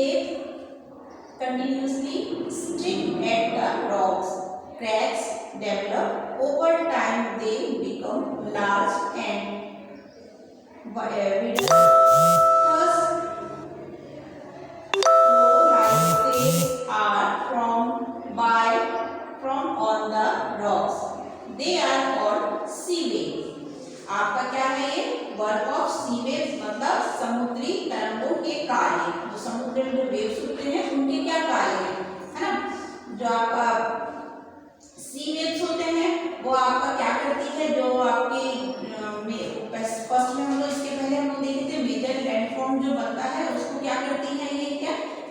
wave continuously stick at the rocks. Cracks develop. Over time, they become large and thus low like they are from on the rocks. They are called sea waves. आपका क्या है ये work of C waves, मतलब समुद्री तरंगों के कार्य। जो समुद्र में जो वेव्स होते हैं उनके क्या कार्य है ना। जो आपका सी वेव्स होते हैं वो आपका क्या करती है, जो आपके फर्स्ट में हम लोग इसके पहले हम लोग देखे थे मेजर लैंडफॉर्म जो बनता है उसको क्या करती है,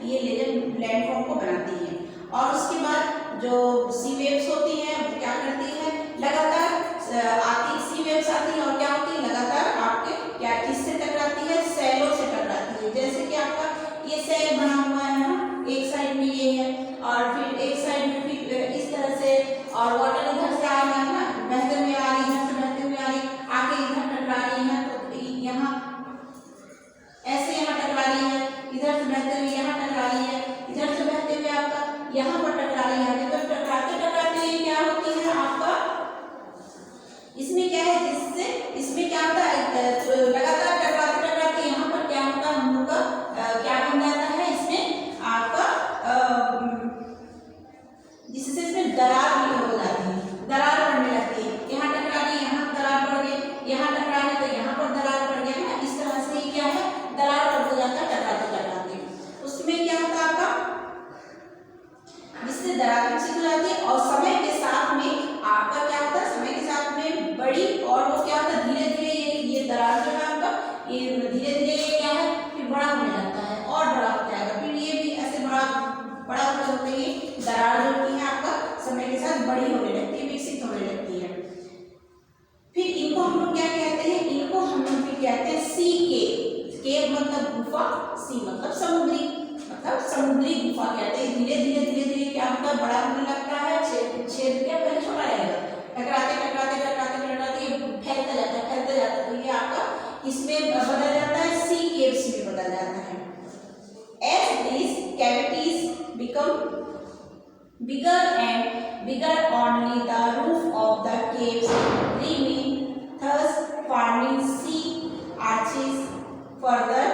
ये लेजर लैंडफॉर्म को बनाती है। और उसके बाद जो सी वेव्स होती हैं वो क्या करती है, लगातार आती सी वेव्स आती है और क्या होती है, लगातार आपके क्या किससे टकराती है, सेलों से टकराती है। जैसे कि आपका ये सेल बना हुआ है ना, एक साइड में ये है और फिर एक साइड में फिर इस तरह से, और वाटर इधर से आ रही है ना, बहते हुए आ रही है, इधर से बहते हुए आ रही है, आके इधर टकरा रही है, तो यहाँ ऐसे यहाँ टकरा रही है, इधर से बहते हुए यहाँ टकरा रही है, इधर से बहते हुए आपका यहाँ पर टकरा रही है। तो टकराते टकराते क्या होती है आपका, इसमें क्या है, जिससे इसमें क्या होता है, लगातार टकराते टकराते यहाँ पर क्या होता है, हम लोग का क्या बन जाता है, इसमें आपका जिससे इसमें दरार भी हो जाती है, दरार पड़ने लगती है। यहाँ टकरा रही है, यहाँ दरार पड़ गई, यहाँ टकरा रही तो यहाँ पर दरार पड़ गया ना। इस तरह से क्या है, दरार पड़ता जाता है टकराते टकराते। उसमें क्या होता है आपका, जिससे दरार विकसित हो जाती है और समय के साथ में आपका क्या होता है, समय के साथ में बड़ी, और वो क्या होता है धीरे धीरे ये दरार जो है आपका, ये धीरे धीरे ये क्या है फिर बड़ा होने लगता है और बड़ा हो जाएगा। फिर ये भी ऐसे बड़ा होते होते ये दरार जो होती है आपका समय के साथ बड़ी होने लगती है, विकसित होने लगती है। फिर इनको हम लोग क्या कहते हैं, इनको हम लोग फिर कहते हैं सी केव। केव मतलब गुफा, सी मतलब समुद्री, मतलब समुद्री गुफा कहते हैं। धीरे धीरे धीरे धीरे क्या होता है, बड़ा होने लगता है, छेद क्या पहले छोटा रहेगा, टकराते टकराते टकराते टकराते ये फैलता जाता है, फैलता जाता है। तो ये आपका इसमें बदल जाता है, सी केव्स में बदल जाता है। As these cavities become bigger and bigger, only the roof of the caves remain, thus forming sea arches. Further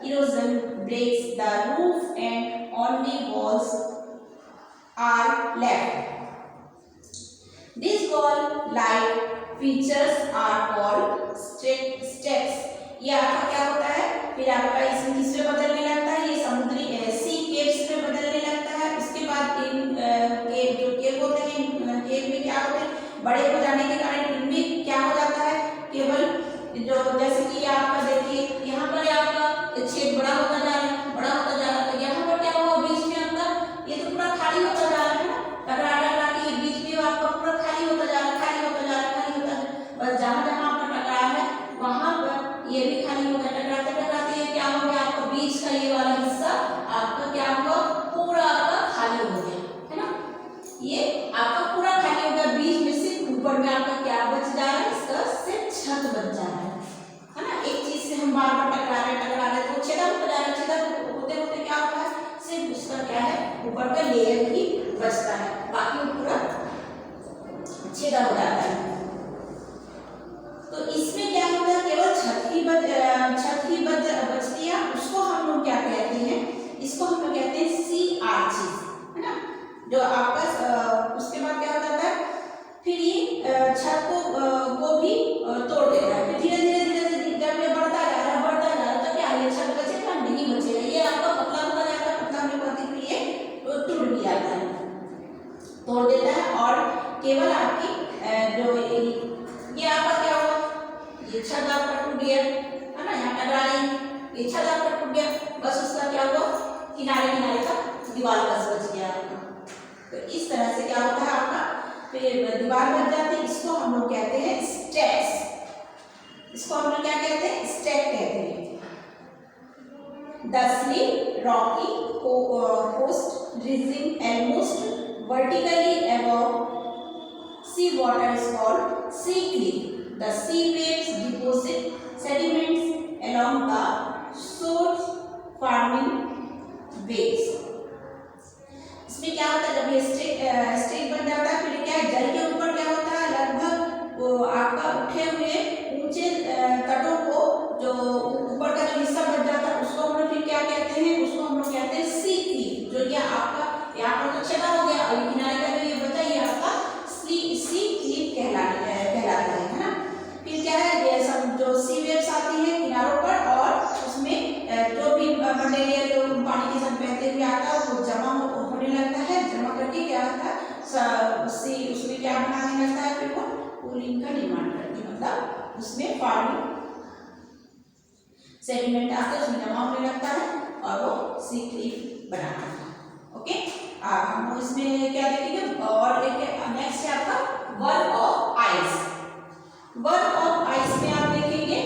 erosion breaks the roof and only walls are left. These wall-like features are called steps. ये आपका क्या होता है, फिर आपका इसमें किसमें बदलने लगता है, ये समुद्री सी केव्स में बदलने लगता है। उसके बाद इन केव जो केव होते हैं, केव में क्या होते हैं, बड़े हो जाने के कारण इनमें क्या हो जाता है, केवल जो जैसे कि आपका देखिए यहाँ पर आपका छेद बड़ा होता जा रहा है, बड़ा होता जा रहा है। तो यहाँ पर क्या हुआ, बीच में अंदर ये तो पूरा खाली होता जा रहा है ना, टकरा टकरा के ये बीच में आपका पूरा खाली होता जा रहा है, खाली होता जा रहा है, खाली होता जा रहा है। बस जहाँ जहाँ आपका टकरा है वहाँ पर ये भी खाली होगा, टकराते टकराते ये क्या हो गया, आपका बीच का ये वाला हिस्सा आपका क्या होगा, पूरा आपका खाली हो गया है ना। ये आपका पूरा खाली हो गया, बीच में सिर्फ ऊपर में आपका क्या बच जा रहा है, इसका सिर्फ छत बच जा रहा है ना। एक चीज से हम बार बार टकरा रहे तो छेदा होता जा रहा है, छेदा होते होते क्या होता है, सिर्फ उसका क्या है ऊपर का लेयर ही बचता है, बाकी पूरा छेदा हो जाता है। तो इसमें क्या होता है, केवल छत ही बचती है। उसको हम लोग क्या कहते हैं, इसको हम लोग कहते हैं सी आर्चेस, है ना। जो आपका उसके बाद क्या हो जाता है, फिर ये छत को भी तोड़ देता है। फिर धीरे धीरे धीरे धीरे जब ये बढ़ता जा रहा है तो क्या ये छत बचेगा, नहीं बचेगा, ये आपका पतला होता जाता है, पतला होने पर फिर ये टूट भी जाता है, तोड़ देता है। और केवल आपकी जो ये आपका क्या हुआ, ये छत आपका टूट गया है ना, यहाँ टकरा रही, ये छत आपका टूट गया, बस उसका क्या हुआ, किनारे किनारे का दीवार बस बच गया आपका। तो इस तरह से क्या होता है आपका, फिर दीवार बच जाती है। इसको हम लोग कहते हैं स्टेप्स। इसको हम लोग क्या कहते हैं, स्टेप कहते हैं। The steep rocky coast rising almost vertically above sea water is called sea cliff. The sea waves deposit sediments along the shores, forming waves. इसमें क्या होता है, जब ये स्ट्रेक बन जाता है फिर क्या है, जल के ऊपर क्या होता है, लगभग वो आपका उठे हुए ऊंचे तटों को जो ऊपर का जो हिस्सा बच जाता है उसको हम लोग फिर क्या कहते हैं, उसको हम लोग कहते हैं सी क्लीफ। जो क्या आपका यहाँ पर तो छटा हो गया और किनारे का जो ये बचा ये आपका सी क्लीफ कहलाता है ना। फिर क्या है, ये सब जो सी वेव्स आती है किनारों पर और उसमें जो भी मटेरियल जो पानी के साथ बहते हुए आता है वो जमा होने लगता है, जमा करके क्या होता है उसमें क्या बनाने लगता है, फिर वो कूलिंग का निर्माण करती है, मतलब उसमें फार्मिंग सेडिमेंट आते हैं उसमें जमा होने लगता है और वो सी क्लीफ बनाता है। ओके, हम इसमें क्या देखेंगे और एक नेक्स्ट है आपका work of ice. Work of ice में आप देखेंगे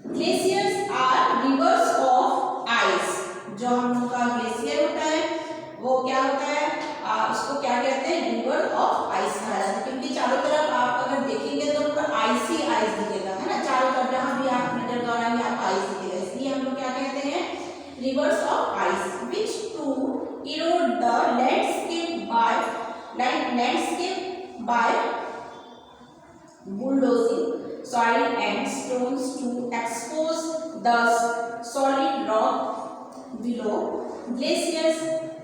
glaciers are rivers of ice. जो हम लोग का ग्लेशियर होता है वो क्या होता है, उसको क्या कहते हैं, रिवर ऑफ आइस कहा जाता है, क्योंकि चारों तरफ आप अगर देखेंगे तो पूरा आइस ही आइस दिखेगा, है ना। चारों तरफ जहां भी आप नजर दौड़ाएंगे आप आइस दिखेगा, इसलिए हम लोग क्या कहते हैं, rivers of ice, which to erode the landscape by bulldozing soil and stones to expose the solid rock below. Glaciers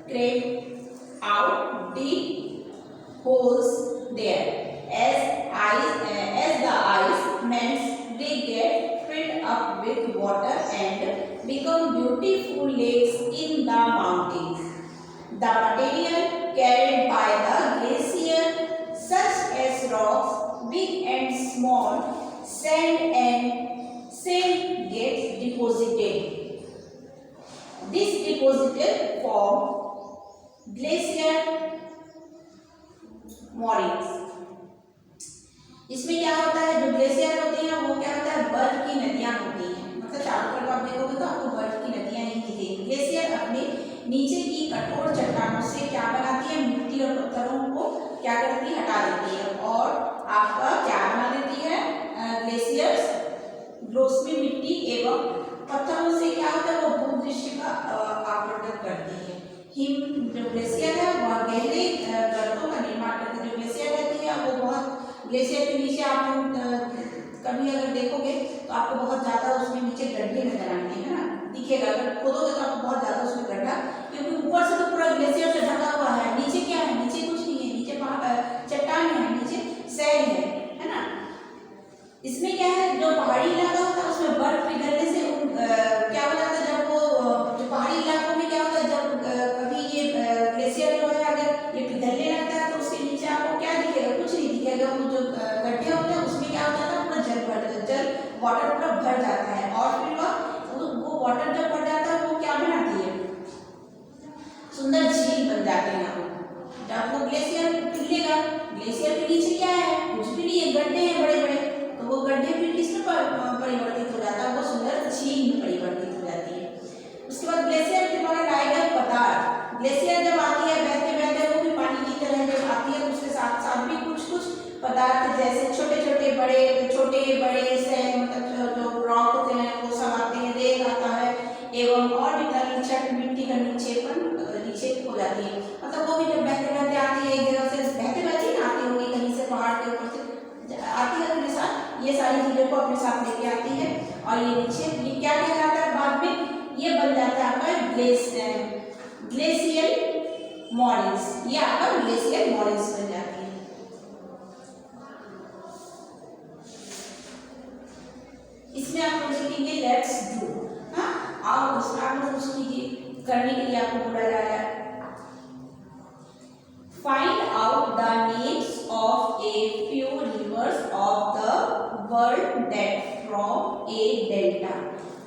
create out deep holes there. As the ice melts, they get filled up with water and become beautiful lakes in the mountains. The material carried by the glacier, such as rocks, big and small, sand and silt, gets deposited. This deposited form glacier moraines. इसमें क्या होता है, जो glacier होती हैं वो क्या होता है, बर्फ की नदियां होती हैं, मतलब चारों तरफ आप देखोगे तो आपको बर्फ की नदियां ही दिखेंगी। ग्लेशियर अपने नीचे की कठोर चट्टानों से क्या बनाती है, मिट्टी और पत्थरों को क्या करती है, हटा देती है और आपका क्या बना देती है, ग्लेशियर्स उसमें मिट्टी एवं पत्थरों से क्या होता है, वो भूदृश्य का आवरण करती है। हिम जो ग्लेशियर है वह गहरे गर्तों का निर्माण करती है। जो ग्लेशियर रहती है वो बहुत, ग्लेशियर के नीचे आप कभी अगर देखोगे तो आपको बहुत ज्यादा उसमें नीचे गड्ढे नजर आएंगे, है ना, दिखेगा, अगर खोदोगे तो आपको बहुत ज्यादा उसमें गड्ढा, क्योंकि ऊपर से तो पूरा ग्लेशियर से ढका हुआ है, नीचे क्या है, नीचे कुछ नहीं है, नीचे चट्टान है, नीचे सैल है ना। इसमें क्या है, जो पहाड़ी इलाका होता है उसमें बर्फ पिघलने से क्या हो जाता है, जब वो जो पहाड़ी इलाकों में क्या होता है, जब कभी ये ग्लेशियर जो है अगर ये पिघलने लगता है तो उसके नीचे आपको क्या दिखेगा, कुछ नहीं दिखेगा, वो जो गड्ढे होते हैं उसमें क्या होता है, पूरा जल वाटर पूरा भर जाता है और फिर वो वाटर जब भर जाता है वो क्या बनाती है, सुंदर झील बन जाते हैं। जब वो ग्लेशियर पिघलेगा, ग्लेशियर के नीचे क्या है, कुछ भी नहीं है, गड्ढे हैं बड़े बड़े, तो वो गड्ढे फिर किसमें परिवर्तित हो जाता है, वो सुंदर झील में परिवर्तित हो जाती है। उसके बाद ग्लेशियर के द्वारा लाए गए पदार्थ, ग्लेशियर जब आती है बहते बहते वो भी पानी की तरह जब आती है तो उसके साथ साथ भी कुछ कुछ पदार्थ जैसे छोटे छोटे बड़े से मतलब जो रॉक होते हैं वो सब आते हैं, रेत आता है एवं और भी तलछट मिट्टी का नीचे हो जाती है, मतलब वो भी जब बहते बहते आती है एक जगह से, बहते बहते ना आती होगी कहीं से पहाड़ के ऊपर से आती है अपने साथ, ये सारी चीजों को अपने साथ लेके आती है और ये नीचे ये क्या कहलाता है, बाद में ये बन जाता है आपका ग्लेशियल मोरेन्स, ये आपका ग्लेशियल मोरेन्स बन जाती है। इसमें आप लोग लिखेंगे लेट्स डू, हाँ, और उसमें आप लोग उसकी करने के लिए आपको बोला जा रहा है, find out the names of a few reverse of the world that from A delta.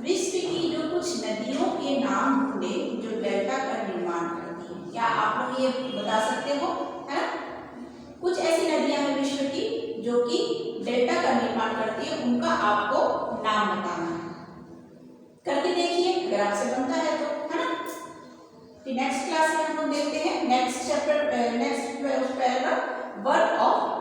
विश्व की जो कुछ नदियों के नाम ढूंढे जो डेल्टा का निर्माण करती है। क्या आप लोग ये बता सकते हो, है ना, कुछ ऐसी नदियां हैं विश्व की जो कि डेल्टा का निर्माण करती है, उनका आपको नाम बताना है, करके देखिए अगर आपसे बनता है तो, है ना। फिर नेक्स्ट क्लास में हम लोग देखते हैं next chapter, next paragraph, work of